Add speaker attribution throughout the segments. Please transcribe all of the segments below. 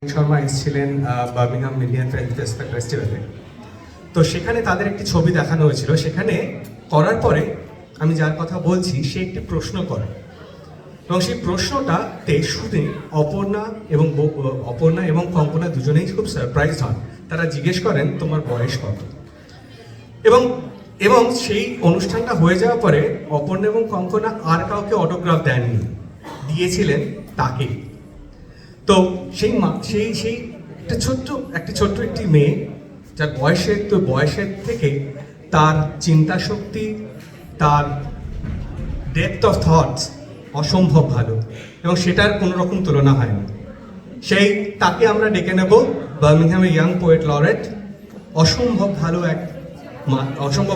Speaker 1: শর্মা এসেছিলেন Birmingham million film ফেস্টিভ্যালে। তো সেখানে তাদের একটি ছবি দেখানো হয়েছিল। সেখানে করার পরে আমি যার কথা বলছি সে একটি প্রশ্ন করে, এবং সেই প্রশ্নটাতে শুনে অপর্ণা এবং কঙ্কনা দুজনেই খুব সারপ্রাইজ হন। তারা জিজ্ঞেস করেন তোমার বয়স কত, এবং এবং সেই অনুষ্ঠানটা হয়ে যাওয়ার পরে অপর্ণা এবং কঙ্কনা আর কাউকে অটোগ্রাফ দেননি, দিয়েছিলেন তাকে। তো সেই একটা ছোট্ট একটি মেয়ে, যার বয়সের থেকে তার চিন্তা শক্তি, তার ডেপথ অফ থটস অসম্ভব ভালো, এবং সেটার কোনো রকম তুলনা হয় না। তাকে আমরা ডেকে নেব বার্মিংহামের ইয়াং পোয়েট লরেট, অসম্ভব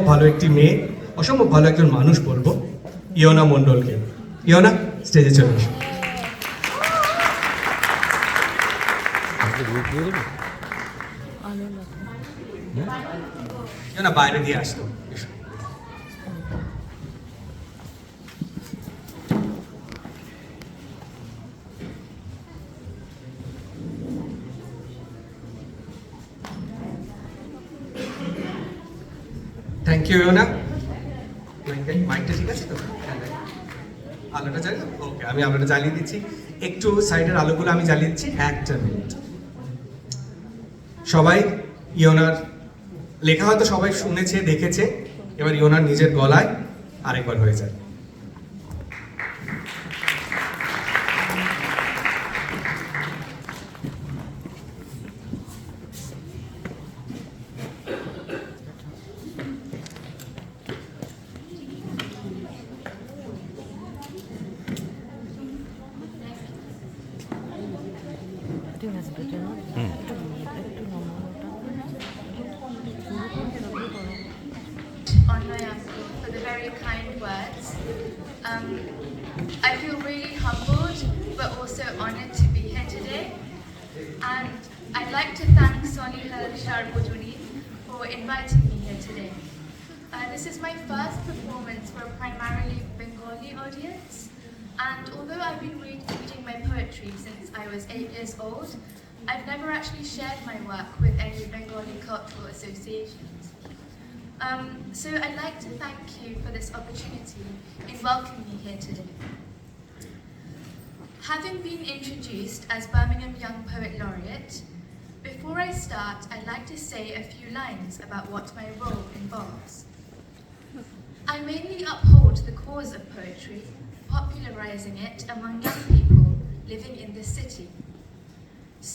Speaker 1: ভালো একটি মেয়ে, অসম্ভব ভালো একজন মানুষ বলবো, ইয়োনা মণ্ডলকে। ইয়োনা, স্টেজে চলে এসো। ইয়োনা বাইরে দিয়ে আসতো। Thank you Yona. মাইকটা ঠিক আছে তো? আলোটা জ্বালিয়ে, ওকে, আমি আলোটা জ্বালিয়ে দিচ্ছি। একটু সাইডের আলোগুলো আমি জ্বালিয়ে দিচ্ছি। একটা মিনিট। সবাই ইয়োনার লেখা হয়তো সবাই শুনেছে, দেখেছে। এবার ইয়োনার নিজের গলায় আরেকবার হয়ে যায়।
Speaker 2: On my uncle for the very kind words. I feel really humbled but also honored to be here today. And I'd like to thank Solihull Sarbojonin for inviting me here today. This is my first performance for a primarily Bengali audience. And although I've been reading my poetry since I was 8 years old, I've never actually shared my work with any Bengali cultural associations. So I'd like to thank you for this opportunity in welcoming me here today. Having been introduced as Birmingham Young Poet Laureate, before I start, I'd like to say a few lines about what my role involves. I mainly uphold the cause of poetry, popularizing it among young people living in this city.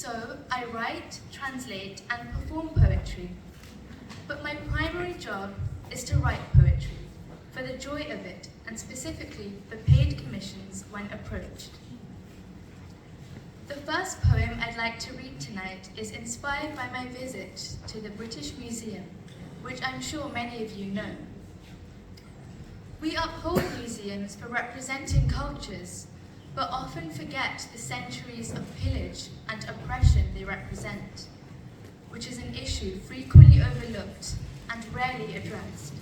Speaker 2: So I write, translate, and perform poetry. But my primary job is to write poetry, for the joy of it, and specifically for paid commissions when approached. The first poem I'd like to read tonight is inspired by my visit to the British Museum, which I'm sure many of you know. We uphold museums for representing cultures, but often forget the centuries of pillage and oppression they represent, which is an issue frequently overlooked and rarely addressed.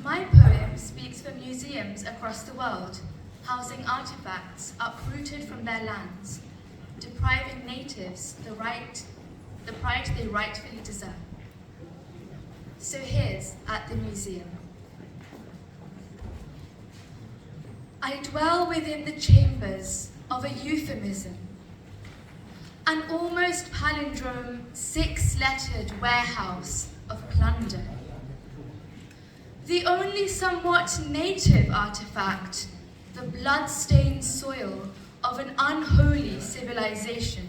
Speaker 2: My poem speaks for museums across the world, housing artifacts uprooted from their lands, depriving natives the pride they rightfully deserve. So here's at the museum. I dwell within the chambers of a euphemism, an almost palindrome, six-lettered warehouse of plunder. The only somewhat native artifact, the blood-stained soil of an unholy civilization,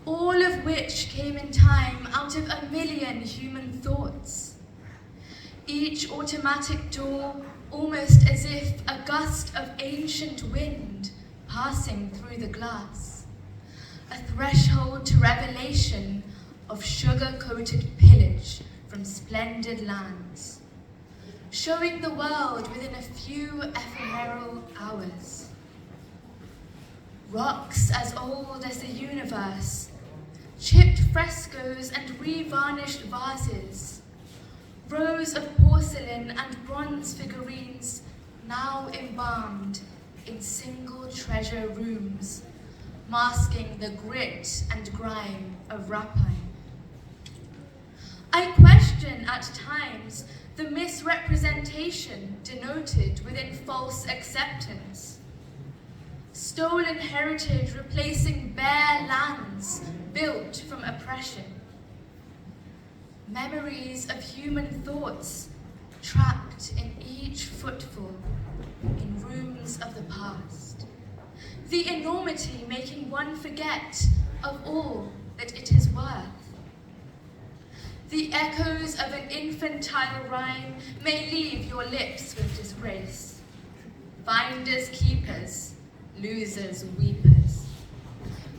Speaker 2: all of which came in time out of a million human thoughts. Each automatic door almost as if a gust of ancient wind passing through the glass. A threshold to revelation of sugar-coated pillage from splendid lands, showing the world within a few ephemeral hours. Rocks as old as the universe, chipped frescoes and re-varnished vases, rows of porcelain and bronze figurines now embalmed in single treasure rooms, masking the grit and grime of rapine. I question at times the misrepresentation denoted within false acceptance. Stolen heritage replacing bare lands built from oppression. Memories of human thoughts trapped in each footfall in rooms of the past. The enormity making one forget of all that it is worth. The echoes of an infantile rhyme may leave your lips with disgrace. Finders keepers, losers weepers.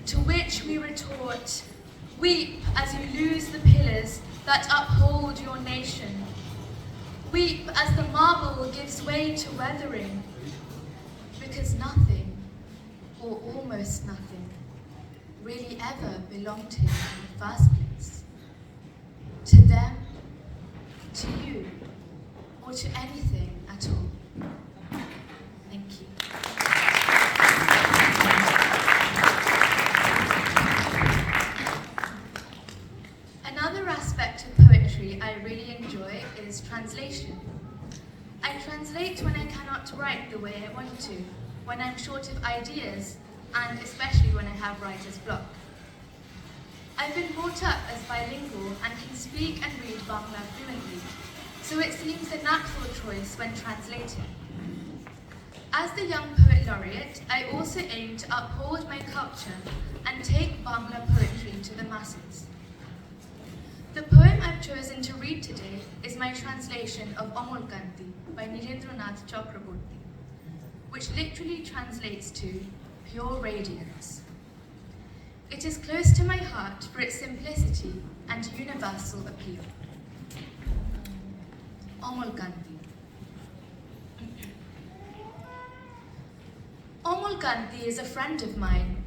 Speaker 2: To which we retort, weep as you lose the pillars that uphold your nation. Weep as the marble gives way to weathering, because nothing, or almost nothing, really ever belonged to you in the first place. To them, to you, or to anything at all. Thank you. Another aspect of poetry I really enjoy is translation. I translate when I cannot write the way I want to, when I'm short of ideas, and especially when I have writer's block. I've been brought up as bilingual and can speak and read Bangla fluently, so it seems a natural choice when translating. As the Young Poet Laureate, I also aim to uphold my culture and take Bangla poetry to the masses. The poem I've chosen to read today is my translation of Amol Kanti by Nirendranath Chakraborty, which literally translates to pure radiance. It is close to my heart for its simplicity and universal appeal. Amol Kanti. Amol Kanti is a friend of mine.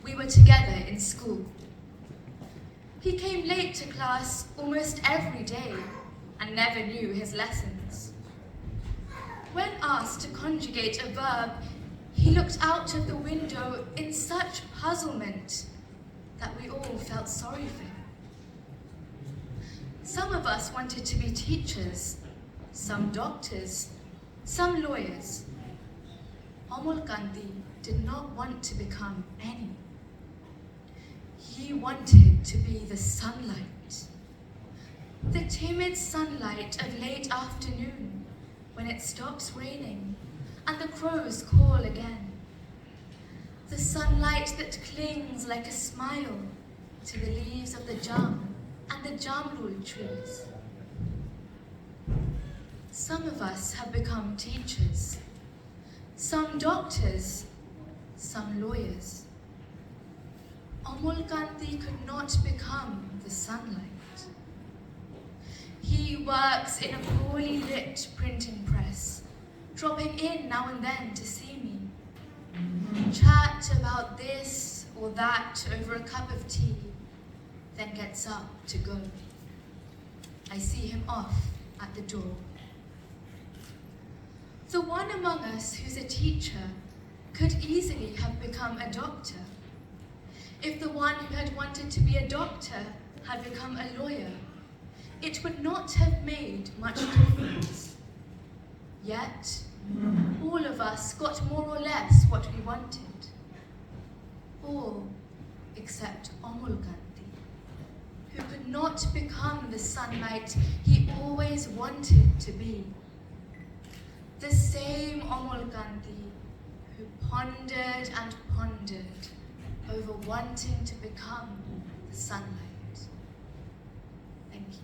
Speaker 2: We were together in school. He came late to class almost every day and never knew his lessons. When asked to conjugate a verb, he looked out of the window in such puzzlement that we all felt sorry for him. Some of us wanted to be teachers, some doctors, some lawyers. Amol Kanti did not want to become any. He wanted to be the sunlight, the timid sunlight of late afternoon when it stops raining and the crows call again. The sunlight that clings like a smile to the leaves of the jam and the jamrul trees. Some of us have become teachers, some doctors, some lawyers. Amol Kanti could not become the sunlight. He works in a poorly lit printing press, dropping in now and then to see me. Chat about this or that over a cup of tea, then gets up to go. I see him off at the door. The one among us who's a teacher could easily have become a doctor. If the one who had wanted to be a doctor had become a lawyer, it would not have made much difference. Yet, all of us got more or less what we wanted. All except Amol Kanti, who could not become the sunlight he always wanted to be. The same Amol Kanti who pondered and pondered over wanting to become the sunlight. Thank you.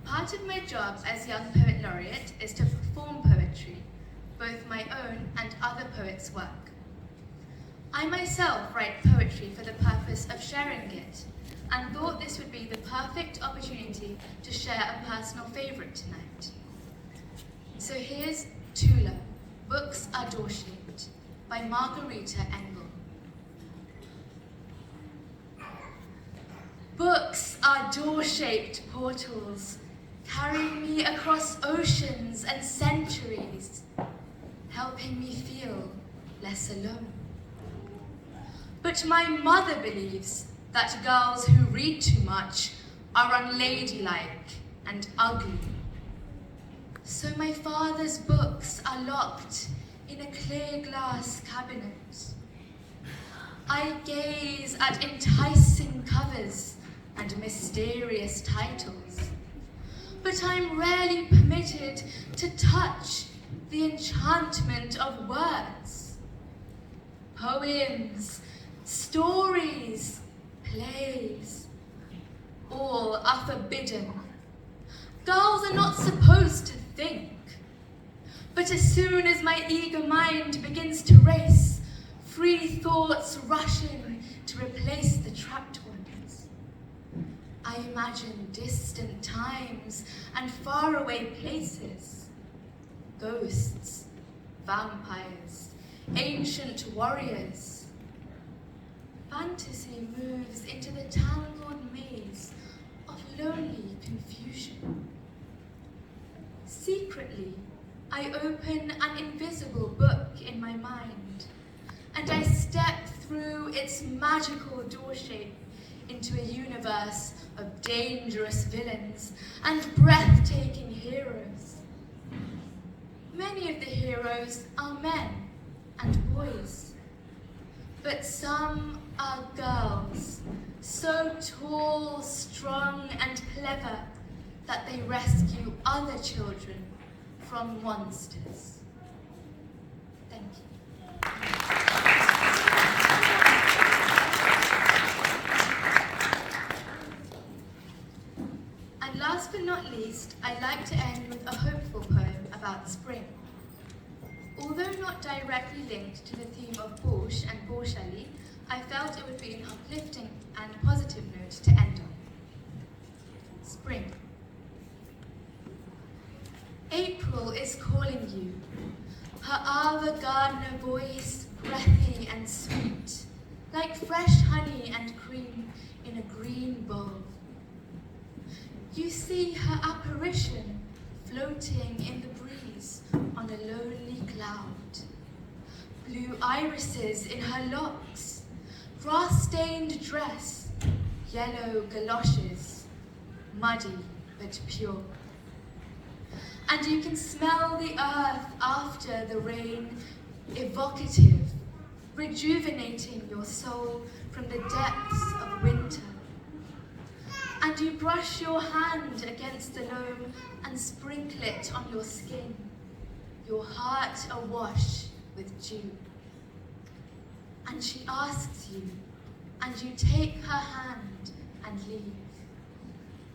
Speaker 2: Part of my job as Young Poet Laureate is to perform poetry, both my own and other poets' work. I myself write poetry for the purpose of sharing it, and thought this would be the perfect opportunity to share a personal favourite tonight. So here's Tula, Books Are Door-Shaped, by Margarita Engel. Books are door-shaped portals, carrying me across oceans and centuries, helping me feel less alone. But my mother believes that girls who read too much are unladylike and ugly. So my father's books are locked in a clear glass cabinet. I gaze at enticing covers and mysterious titles, but I'm rarely permitted to touch the enchantment of words. Poems, stories, plays, all are forbidden. Girls are not supposed to think. But as soon as my eager mind begins to race, free thoughts rush in to replace the trapped ones. I imagine distant times and faraway places, ghosts, vampires, ancient warriors. Fantasy moves into the tangled maze of lonely confusion. Secretly, I open an invisible book in my mind, and I step through its magical door shape into a universe of dangerous villains and breathtaking heroes. Many of the heroes are men and boys, but some are girls, so tall, strong, and clever that they rescue other children from monsters. Thank you. And last but not least, I'd like to end with a hopeful poem about spring. Although not directly linked to the theme of Borscht and Borshali, I felt it would be an uplifting and positive note to end on. Spring. April is calling you, her Ava Gardner voice breathy and sweet, like fresh honey and cream in a green bowl. You see her apparition floating in the breeze on a lonely cloud. Blue irises in her locks, grass-stained dress, yellow galoshes, muddy but pure. And you can smell the earth after the rain, evocative, rejuvenating your soul from the depths of winter. And you brush your hand against the loam and sprinkle it on your skin, your heart awash with dew. And she asks you, and you take her hand and leave,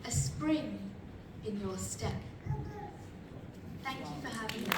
Speaker 2: a spring in your step. Thank you for having me.